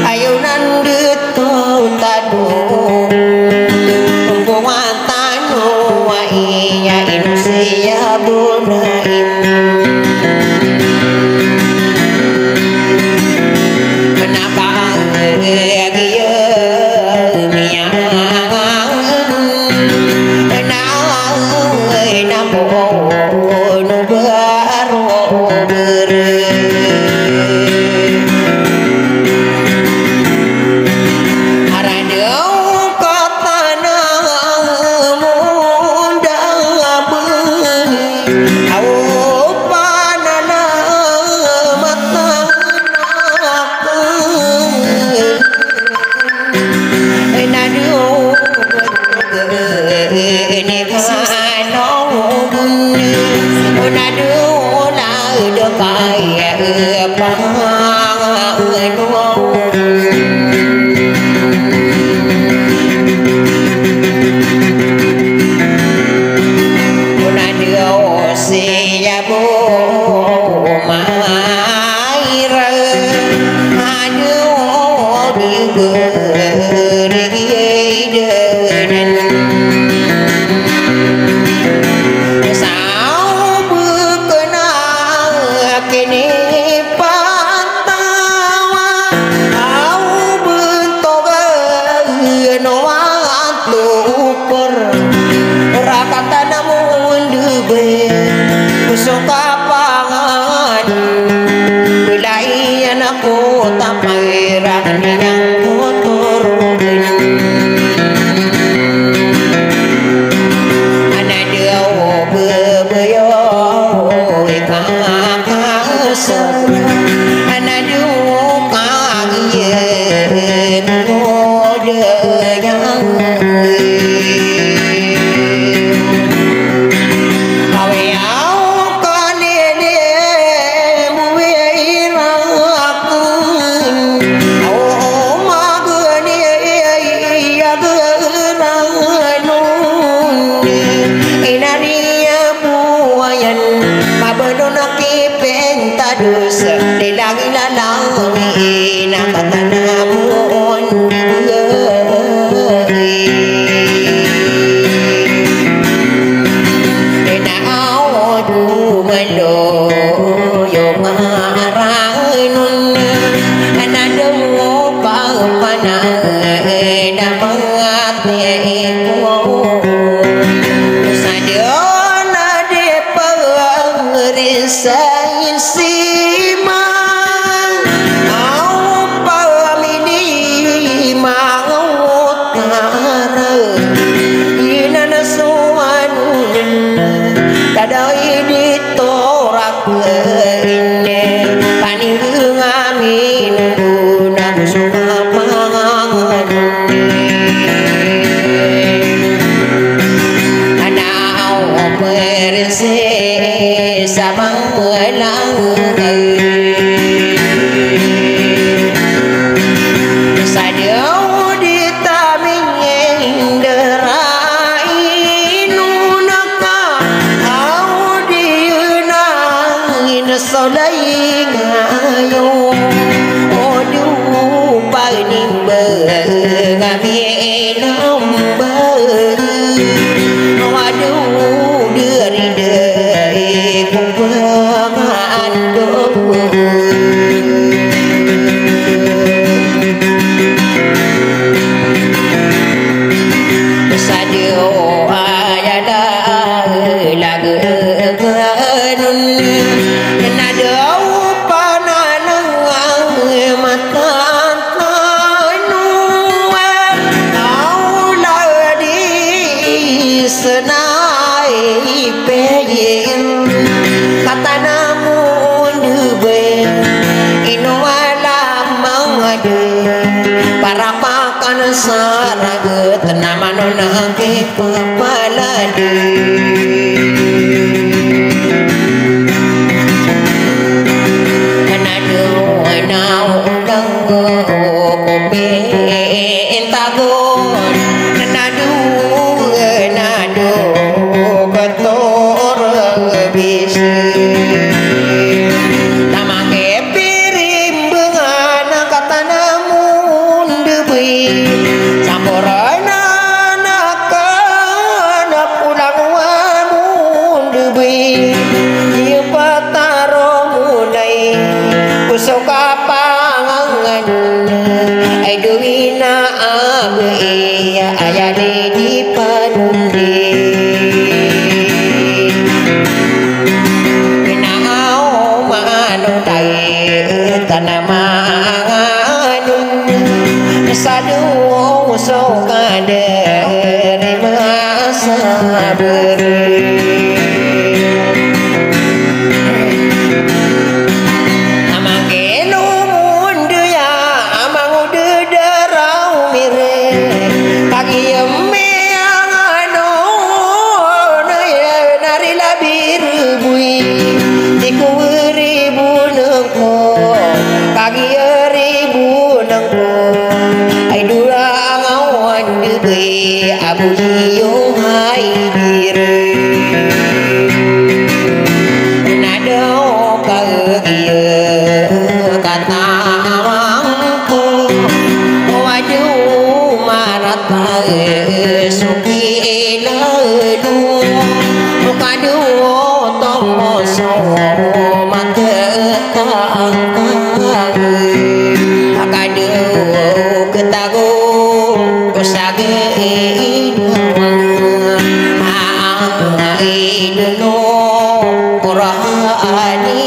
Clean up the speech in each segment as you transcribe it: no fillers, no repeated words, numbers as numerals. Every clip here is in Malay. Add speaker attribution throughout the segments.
Speaker 1: Ayunan de tau tadu, ni nó buồn na đưa là được cái ba diri nado kegieu kata mangku waduh marata suki ledu kadu tomo so mate tangkang kadu ketago kusage idno qur'ani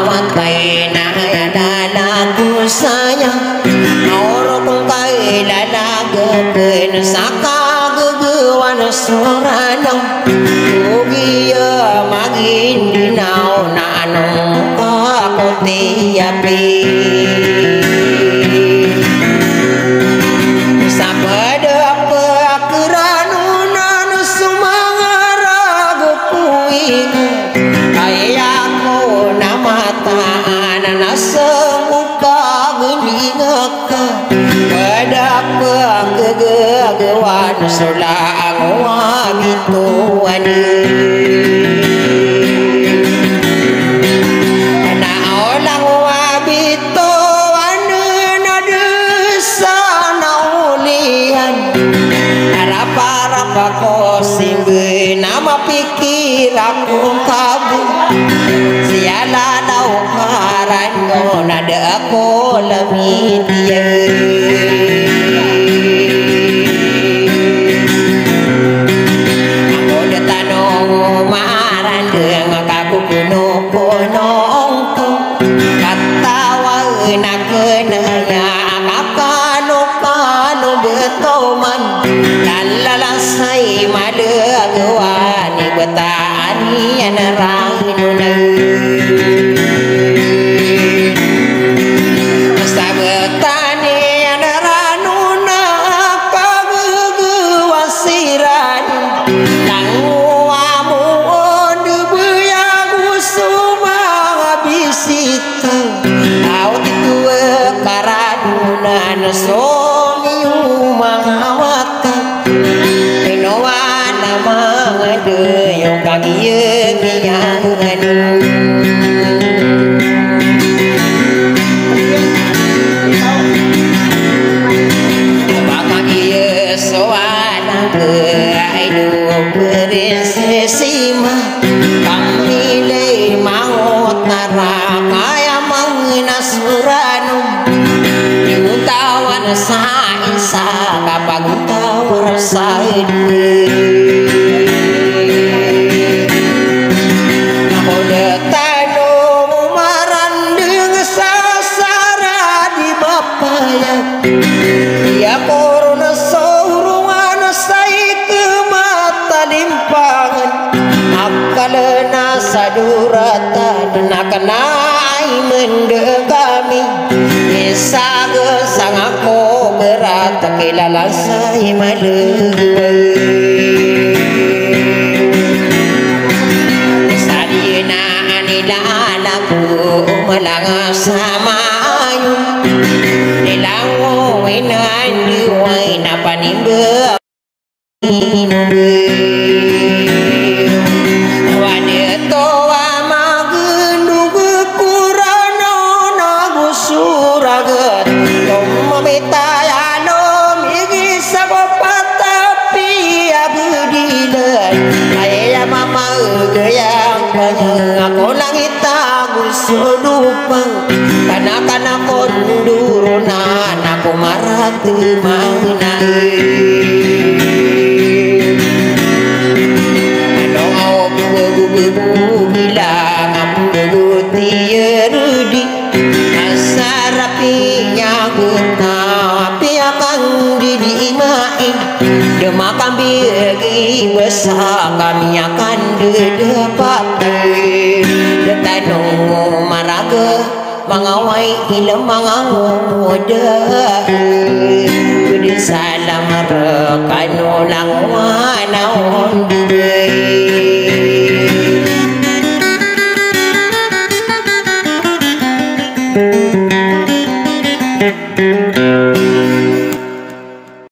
Speaker 1: matay na dalago sayang Auro kong kay lalagapin sa kagagawa na suranang Ugiya magindinaw na anong kakutiyapi Sa padapakiranunan sumangarago kuing Ay ako namataan na sa mukha giningak ka Padapakagagawan sula ang wagituan Naolang wabituan na desa naulian Harap-harap ako simbe na mapikir akong kabu Siala daw karan ko na da ako lamitiyan Ako da tanong maaran dengan kakukuno-kunong ko Katawa na kenaya kakano-kano betoman Lalalasay madagawa ni bataan yan rangino na Sa bataan yan rano na kagagawa siran Tangwa mo o dubuyang gusto mga bisita Out ito karanunan so mga mata Pinawa na mga dayong kagiyag-iyagan Pagkagiyasuan ang ay duwag-beresesima Kamilay mangot na rakaya mga nasuranong Iutawan sa isa kapag tawar sa hindi Ako na tanong maranding sa sara di bapayag Iya koro na saurungan sa ikamatalimpagan Akala na sa duratan na kanay mendegami Isaga sang ako berat kilala sa himaluway Sa di na nila alam ko malanga sa maayong Nilango inandiway na panimba Wanito magandug kurano nagusuragat Mamitayano migisa ko patapi agudilan Ay mamagayang kanya ako lang itagusto lupang Kana-kana konduro na ako maratimang na Anong ako bububilang ang bubuti erudi Asarapinya guna piakang didimain Demakan bagi besar kami akan didapati Detanong maraga mangawai ilang mga muda Kudi salam rekano lang wanahon dubay